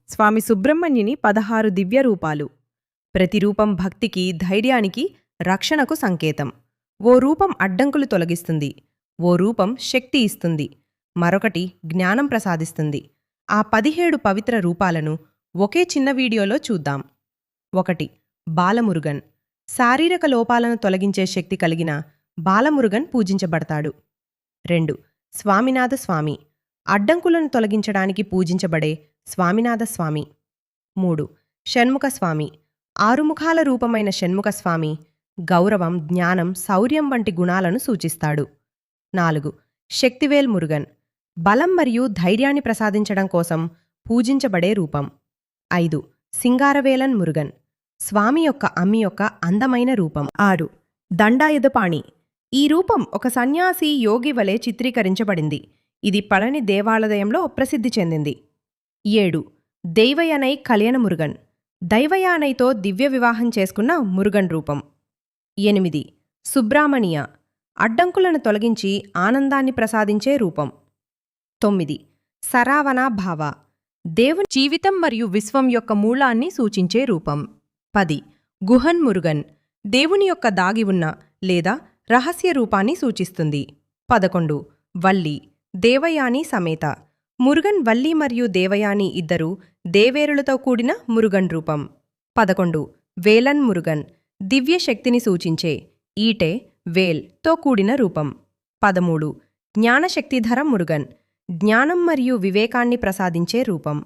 స్వామి సుబ్రహ్మణ్యుని 16 దివ్య రూపాలు. ప్రతి రూపం భక్తికి, ధైర్యానికి, రక్షణకు సంకేతం. ఓ రూపం అడ్డంకులు తొలగిస్తుంది, ఓ రూపం శక్తి ఇస్తుంది, మరొకటి జ్ఞానం ప్రసాదిస్తుంది. ఆ 17 పవిత్ర రూపాలను ఒకే చిన్న వీడియోలో చూద్దాం. 1. బాలమురుగన్. శారీరక లోపాలను తొలగించే శక్తి కలిగిన బాలమురుగన్ పూజించబడతాడు. 2. స్వామినాథ స్వామి. అడ్డంకులను తొలగించడానికి పూజించబడే స్వామినాథ స్వామి. 3. షణ్ముఖ స్వామి. ఆరుముఖాల రూపమైన షణ్ముఖ స్వామి గౌరవం, జ్ఞానం, శౌర్యం వంటి గుణాలను సూచిస్తాడు. 4. శక్తివేల్ మురుగన్. బలం మరియు ధైర్యాన్ని ప్రసాదించడం కోసం పూజించబడే రూపం. 5. సింగారవేలన్ మురుగన్. స్వామి యొక్క అమ్మి యొక్క అందమైన రూపం. 6. దండాయుధపాణి. ఈ రూపం ఒక సన్యాసి, యోగి వలె చిత్రీకరించబడింది. ఇది పళని దేవాలయంలో ప్రసిద్ధి చెందింది. 7. దైవయానై కళ్యాణ మురుగన్. దైవయానైతో దివ్య వివాహం చేసుకున్న మురుగన్ రూపం. 8. సుబ్రామణియ. అడ్డంకులను తొలగించి ఆనందాన్ని ప్రసాదించే రూపం. 9. సరావణ భావ. దేవుని జీవితం మరియు విశ్వం యొక్క మూలాన్ని సూచించే రూపం. 10. గుహన్ మురుగన్. దేవుని యొక్క దాగి ఉన్న లేదా రహస్య రూపాన్ని సూచిస్తుంది. 11. వల్లి. దేవయాని సమేత. మురుగన్ వల్లి మరియు దేవయాని ఇద్దరు దేవేరులతో కూడిన మురుగన్ రూపం. 11. వేలన్ మురుగన్. దివ్య శక్తిని సూచించే ఈటె, వేల్ తో కూడిన రూపం. 13. జ్ఞానశక్తిధర మురుగన్. జ్ఞానం మరియు వివేకాన్ని ప్రసాదించే రూపం.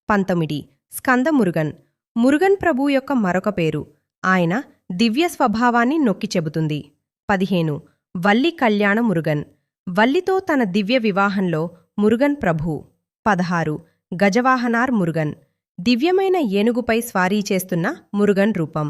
19. స్కంద మురుగన్. మురుగన్ ప్రభు యొక్క మరొక పేరు. ఆయన దివ్య స్వభావాన్ని నొక్కి చెబుతుంది. 15. వల్లి కళ్యాణ మురుగన్. వల్లితో తన దివ్య వివాహంలో మురుగన్ ప్రభు. 16. గజవాహనార్ మురుగన్. దివ్యమైన ఏనుగుపై స్వారీ చేస్తున్న మురుగన్ రూపం.